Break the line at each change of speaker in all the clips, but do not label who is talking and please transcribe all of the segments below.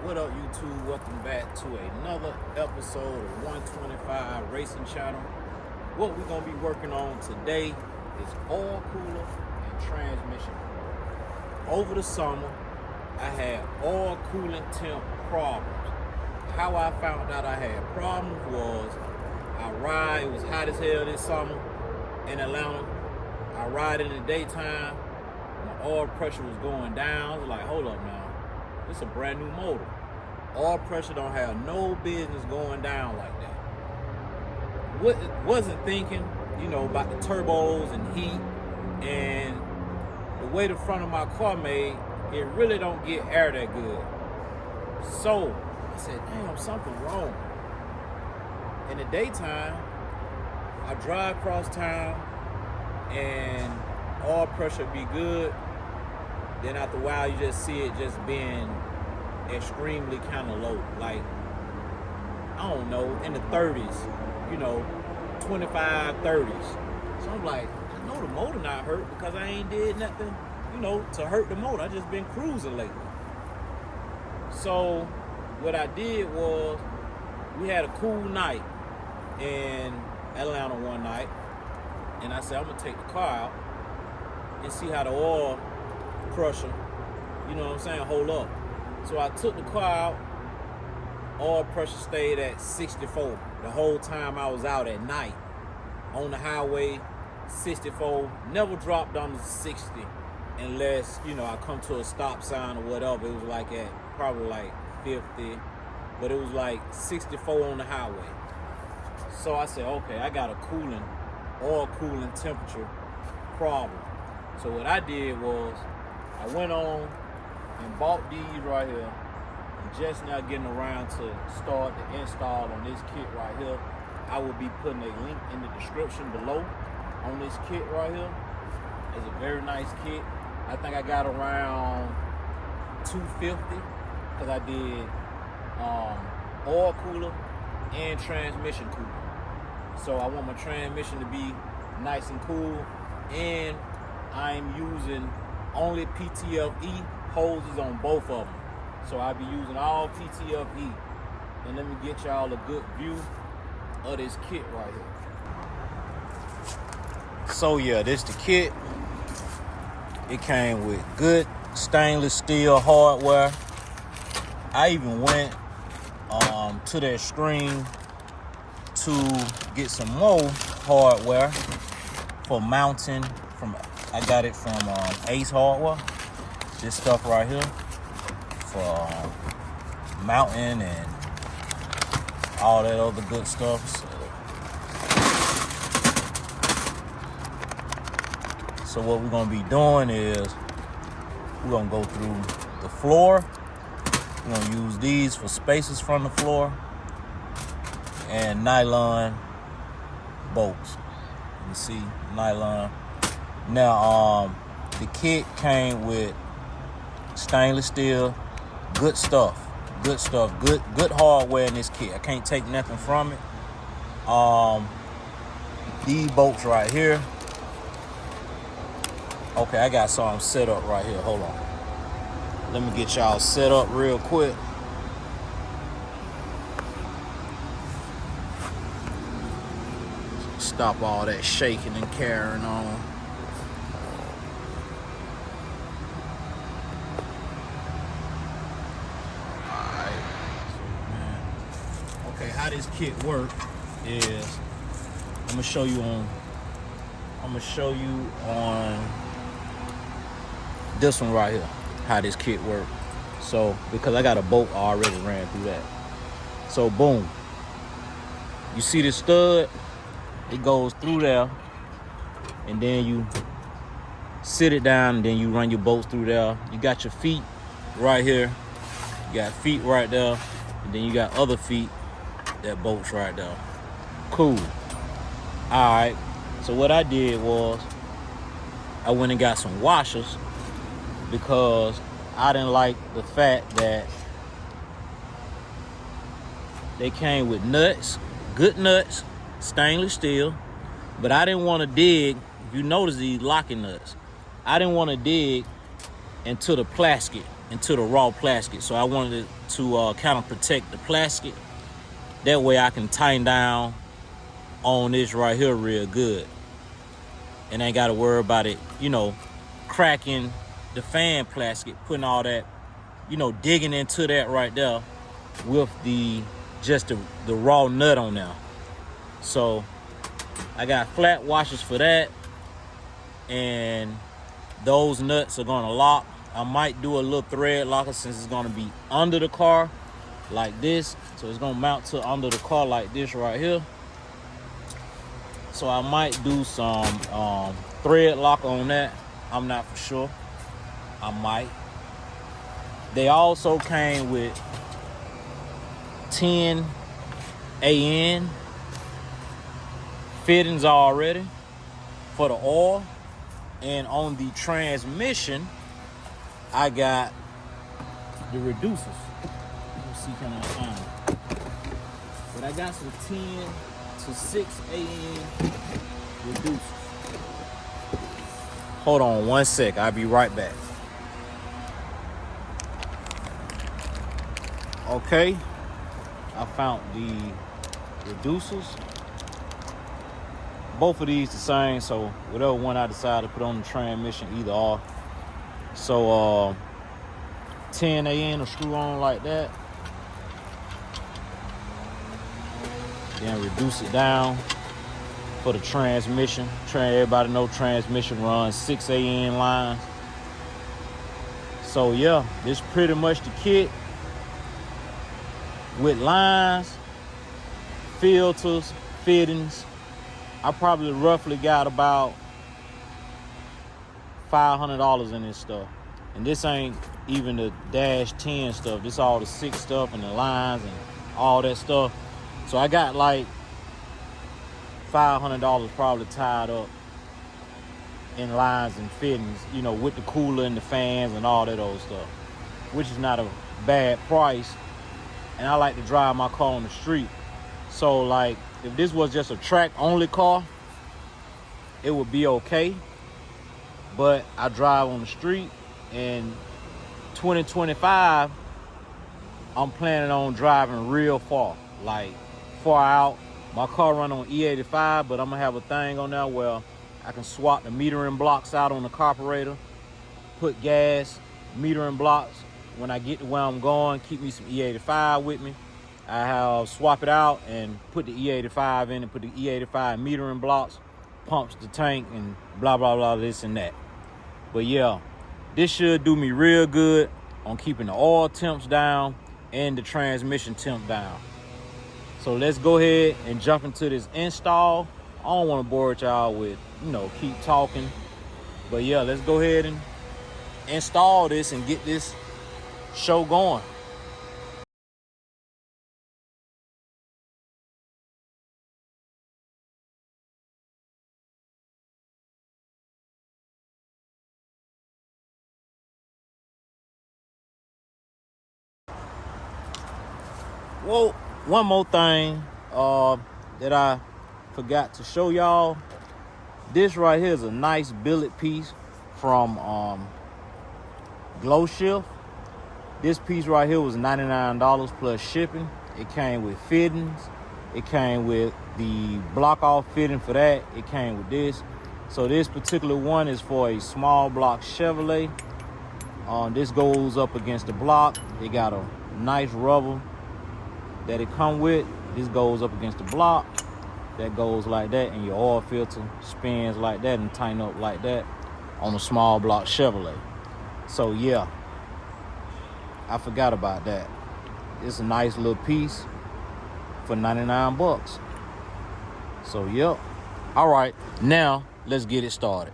What up, YouTube? Welcome back to another episode of 125 Racing Channel. What we're going to be working on today is oil cooler and transmission. Over the summer, I had oil coolant temp problems. How I found out I had problems was it was hot as hell this summer in Atlanta. I ride in the daytime, my oil pressure was going down. I was like, hold up now. It's a brand new motor. Oil pressure don't have no business going down like that. Wasn't thinking, about the turbos and heat and the way the front of my car made, it really don't get air that good. So I said, damn, something wrong. In the daytime, I drive across town and oil pressure be good. Then after a while, you just see it just being extremely kind of low. Like, I don't know, in the 30s, 25, 30s. So I'm like, I know the motor not hurt because I ain't did nothing, to hurt the motor. I just been cruising lately. So what I did was, we had a cool night in Atlanta one night. And I said, I'm going to take the car out and see how the oil pressure, hold up. So I took the car out. Oil pressure stayed at 64 the whole time I was out at night. On the highway, 64, never dropped under 60 unless, I come to a stop sign or whatever. It was like at probably like 50, but it was like 64 on the highway. So I said, okay, I got a oil cooling temperature problem. So what I did was, I went on and bought these right here. And just now getting around to start the install on this kit right here. I will be putting a link in the description below on this kit right here. It's a very nice kit. I think I got around $250 because I did oil cooler and transmission cooler. So I want my transmission to be nice and cool, and I'm using only PTFE hoses on both of them. So I'll be using all PTFE. And let me get y'all a good view of this kit right here. So yeah, this the kit. It came with good stainless steel hardware. I even went to the extreme to get some more hardware for mounting. I got it from Ace Hardware. This stuff right here for mounting and all that other good stuff. So what we're gonna be doing is we're gonna go through the floor. We're gonna use these for spaces from the floor and nylon bolts. You see nylon. Now the kit came with stainless steel, good stuff, good hardware in this kit. I can't take nothing from it. These bolts right here. Okay, I got something set up right here. Hold on. Let me get y'all set up real quick. Stop all that shaking and carrying on. How this kit work is I'm gonna show you on this one right here how this kit work. So because I got a bolt I already ran through that. So boom, you see this stud, it goes through there, and then you sit it down, and then you run your bolts through there. You got your feet right here, you got feet right there, and then you got other feet that bolts right there. Cool. Alright, so what I did was I went and got some washers because I didn't like the fact that they came with nuts, good nuts, stainless steel, but I didn't want to dig. If you notice these locking nuts, I didn't want to dig into the plastic into the raw plastic. So I wanted to kind of protect the plastic. That way I can tighten down on this right here real good. And ain't got to worry about it, cracking the fan plastic, putting all that, digging into that right there with just the raw nut on there. So I got flat washers for that, and those nuts are gonna lock. I might do a little thread locker since it's gonna be under the car like this. So it's gonna mount to under the car like this right here. So I might do some thread lock on that. I'm not for sure. I might. They also came with 10 AN fittings already for the oil. And on the transmission, I got the reducers. Let's see, can I find it? But I got some 10 to 6 AN reducers. Hold on one sec. I'll be right back. Okay. I found the reducers. Both of these the same, so whatever one I decide to put on the transmission, either or. So 10 AN will screw on like that. Then reduce it down for the transmission. Everybody know transmission runs 6 AN lines. So yeah, this pretty much the kit with lines, filters, fittings. I probably roughly got about $500 in this stuff. And this ain't even the dash 10 stuff. This all the 6 stuff and the lines and all that stuff. So I got like $500 probably tied up in lines and fittings, with the cooler and the fans and all that old stuff, which is not a bad price. And I like to drive my car on the street. So like, if this was just a track only car, it would be okay. But I drive on the street, and 2025, I'm planning on driving real far, like far out. My car run on E85, but I'm gonna have a thing on there where I can swap the metering blocks out on the carburetor, put gas, metering blocks. When I get to where I'm going, keep me some E85 with me. I have swap it out and put the E85 in and put the E85 metering blocks, pumps the tank, and blah, blah, blah, this and that. But yeah, this should do me real good on keeping the oil temps down and the transmission temp down. So let's go ahead and jump into this install. I don't want to bore y'all with, keep talking. But yeah, let's go ahead and install this and get this show going. Well, one more thing that I forgot to show y'all. This right here is a nice billet piece from Glow Shift. This piece right here was $99 plus shipping. It came with fittings. It came with the block off fitting for that. It came with this. So this particular one is for a small block Chevrolet. This goes up against the block. It got a nice rubber that it come with. This goes up against the block. That goes like that, and your oil filter spins like that and tighten up like that on a small block Chevrolet. So yeah, I forgot about that. It's a nice little piece for 99 bucks. So yep. All right, now let's get it started.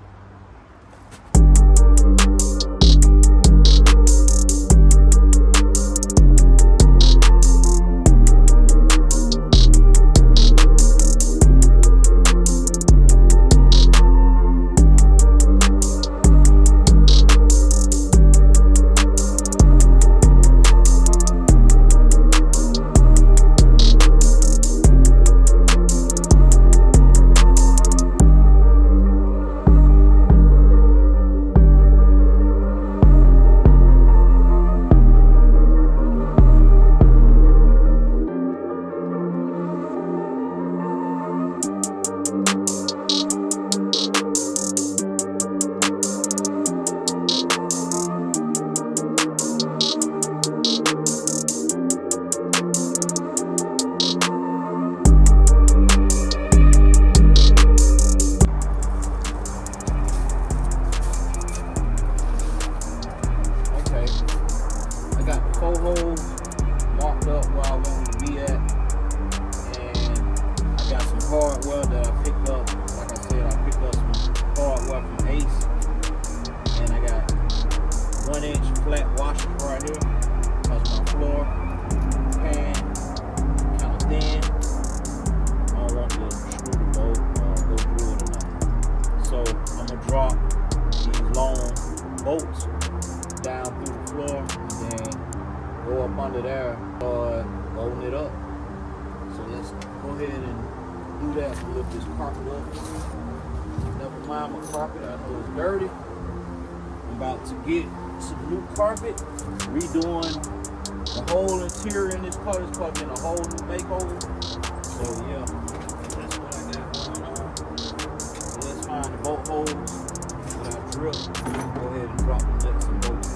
up where I wanted to be at. And I got some hardware that I picked up. Like I said, I picked up some hardware from Ace. And I got 1-inch flat washers right here. Because my floor pan kind of thin. I don't want to screw the bolt or go through it or nothing. So I'm going to drop these long bolts down through the floor and then go up under there, start loading it up. So let's go ahead and do that. Lift this carpet up. Never mind my carpet, I know it's dirty. I'm about to get some new carpet, redoing the whole interior in this car. This car getting a whole new makeover. So yeah, that's what I got going on. So let's find the bolt holes that I drilled. Go ahead and drop the nuts and bolts.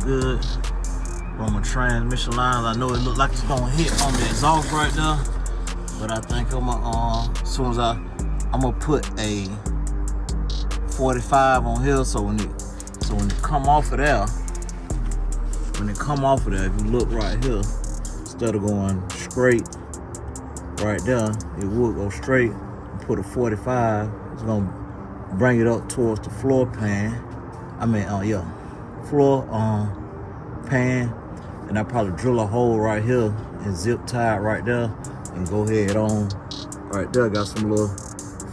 Good from my transmission lines. I know it looked like it's gonna hit on the exhaust right there, but I think I'm gonna as soon as I'm gonna put a 45 on here, so when it come off of there, if you look right here, instead of going straight right there, it would go straight and put a 45. It's gonna bring it up towards the floor pan. Floor pan, and I probably drill a hole right here and zip tie it right there and go ahead on right there. Got some little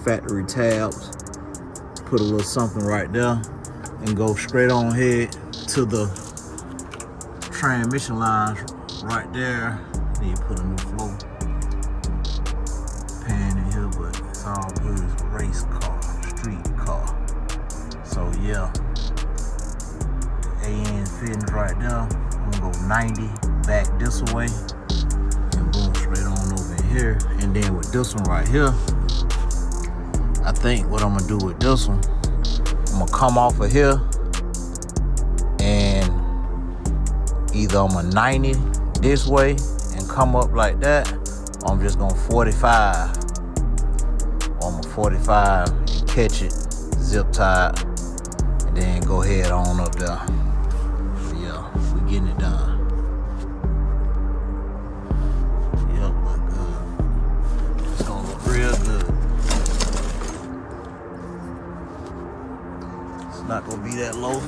factory tabs, put a little something right there and go straight on ahead to the transmission lines right there. Then you put a new floor pan in here, but it's all good. It's a race car, street car. So yeah, AN fittings right there. I'm gonna go 90 back this way and boom, straight on over in here. And then with this one right here, I think what I'm gonna do with this one, I'm gonna come off of here and either I'm gonna 90 this way and come up like that, or I'm just gonna 45, or I'm gonna 45 and catch it, zip tie it, and then go ahead on up there. Getting it done. Yep, look good. It's gonna look real good. It's not gonna be that low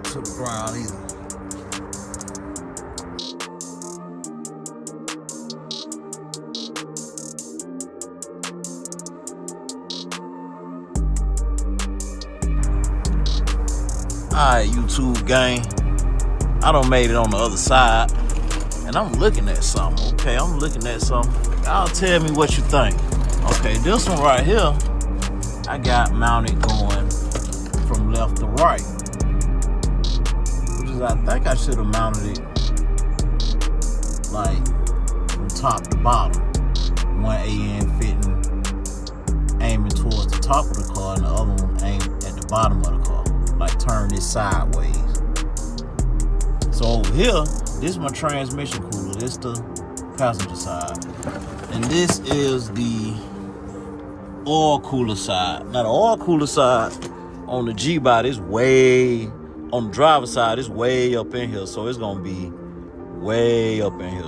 to the ground either. Alright, YouTube gang, I done made it on the other side, and I'm looking at something. Okay, I'm looking at something. Y'all tell me what you think. Okay, this one right here, I got mounted going from left to right, which is, I think I should have mounted it like from top to bottom. One AN fitting aiming towards the top of the car, and the other one aimed at the bottom of the car. Like turn this sideways. So over here, this is my transmission cooler. This the passenger side. And this is the oil cooler side. Now the oil cooler side on the G-Bot is way, on the driver's side, it's way up in here. So it's gonna be way up in here.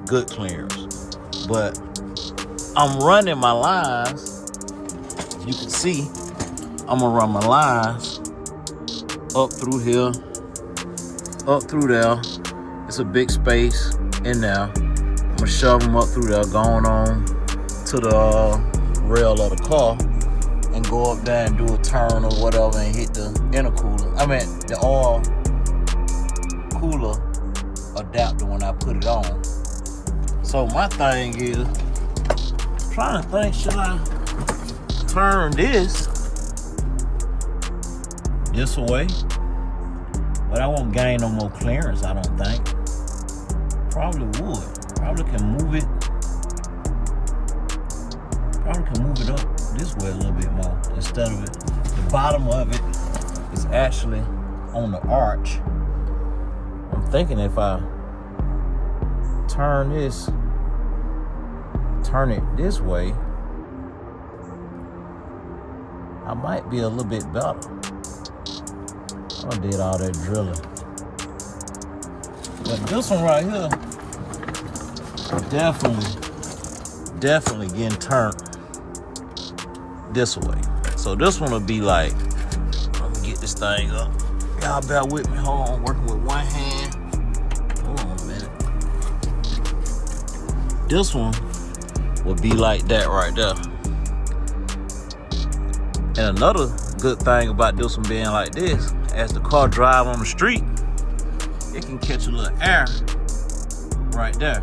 Good clearance. But I'm running my lines. You can see, I'm gonna run my lines up through here, up through there. It's a big space in there. I'm gonna shove them up through there, going on to the rail of the car, and go up there and do a turn or whatever and hit the intercooler. I mean, the oil cooler adapter when I put it on. So my thing is, I'm trying to think, should I turn this away? But I won't gain no more clearance, I don't think. Probably would. Probably can move it. Probably can move it up this way a little bit more instead of it. The bottom of it is actually on the arch. I'm thinking if I turn it this way, I might be a little bit better. I did all that drilling. But this one right here, definitely getting turned this way. So this one will be like, I'm gonna get this thing up. Y'all bear with me, hold on, working with one hand. Hold on a minute. This one will be like that right there. And another good thing about this one being like this, as the car drive on the street, it can catch a little air right there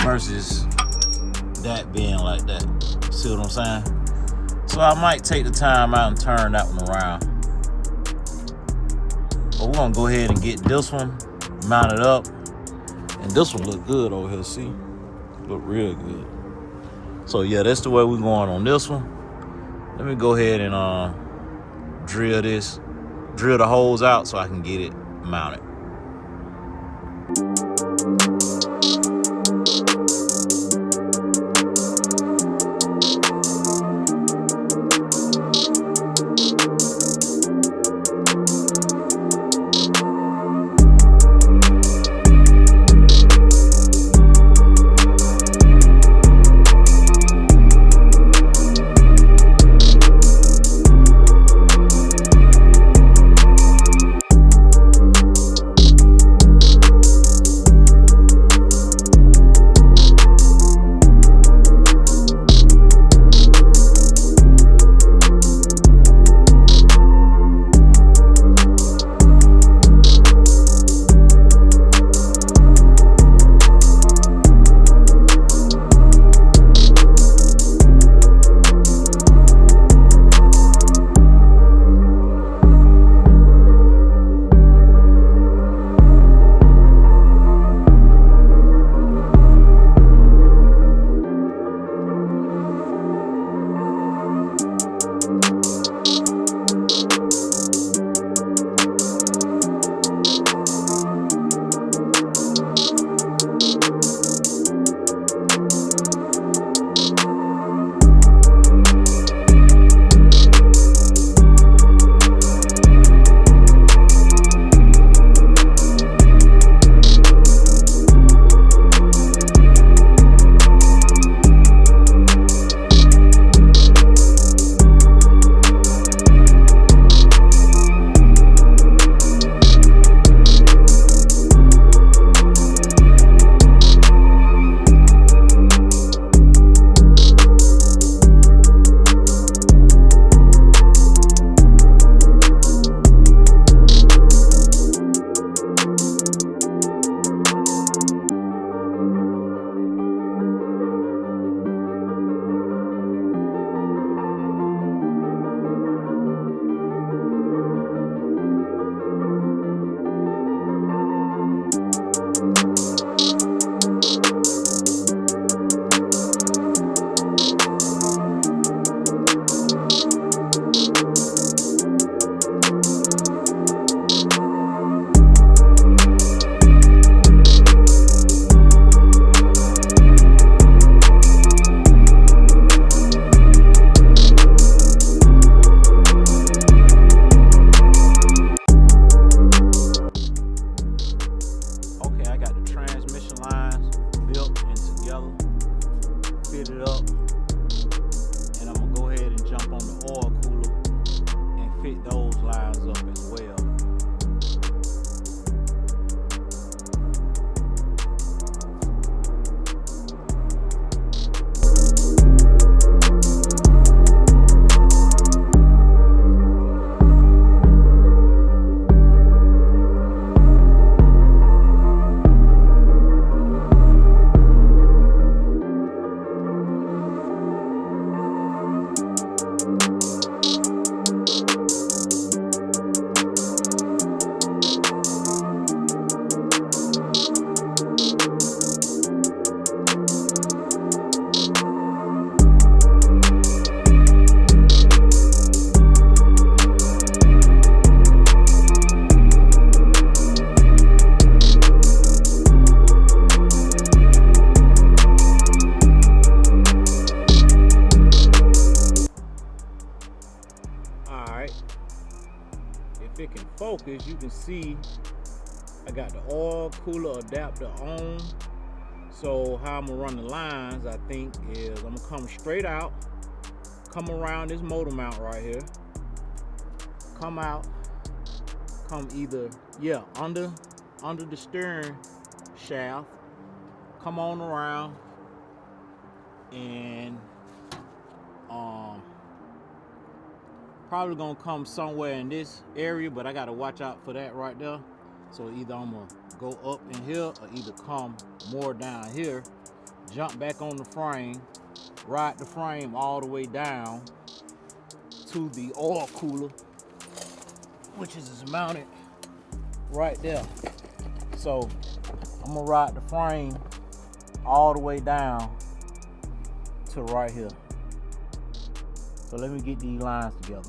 versus that being like that. See what I'm saying? So I might take the time out and turn that one around. But we're gonna go ahead and get this one mounted up. And this one look good over here, see? Look real good. So yeah, that's the way we're going on this one. Let me go ahead and drill the holes out so I can get it mounted. up, and I'm gonna go ahead and jump on the oil cooler and fit those lines up as well. Alright, if it can focus, you can see I got the oil cooler adapter on. So how I'm gonna run the lines, I think, is I'm gonna come straight out, come around this motor mount right here, come out, come either, under the steering shaft, come on around, and probably gonna come somewhere in this area, but I gotta watch out for that right there. So either I'm gonna go up in here or either come more down here, jump back on the frame, ride the frame all the way down to the oil cooler, which is mounted right there. So I'm gonna ride the frame all the way down to right here. So let me get these lines together.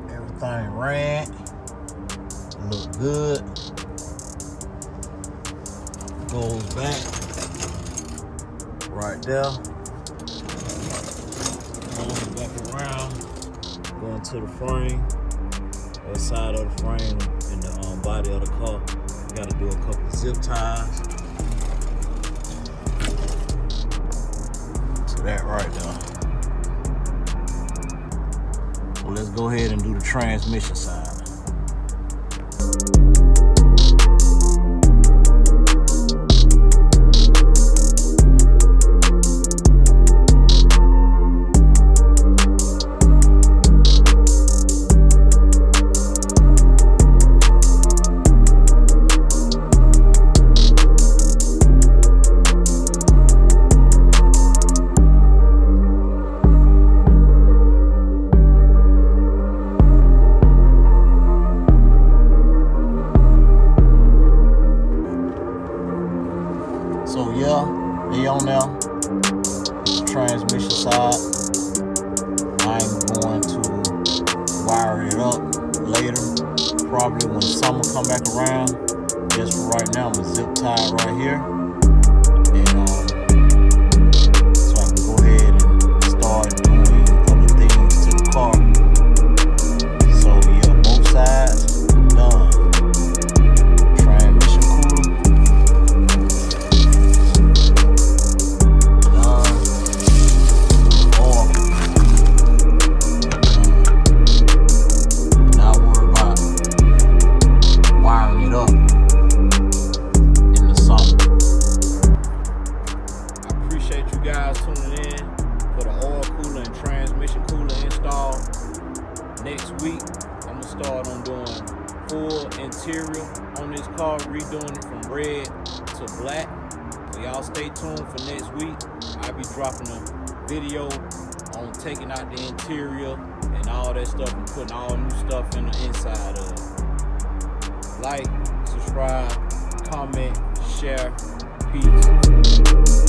Everything ran, look good. Goes back right there. Goes back around, going to the frame, other side of the frame, and the body of the car. You got to do a couple of zip ties to that right there. So let's go ahead and do the transmission side.
They on there. Transmission side. I'm going to wire it up later. Probably when summer come back around. Just for right now, I'm gonna zip tie it right here. And so I can go ahead and start doing other things to the car. So yeah, both sides done. Transmission cooler done. Oil done. Not worry about wiring it up in the summer.
I appreciate you guys tuning in for the oil cooler and transmission cooler install. Next week, I'm gonna start on doing full interior on this car, redoing it from red to black. So y'all stay tuned for next week. I'll be dropping a video on taking out the interior and all that stuff and putting all new stuff in the inside of it. Like, subscribe, comment, share. Peace.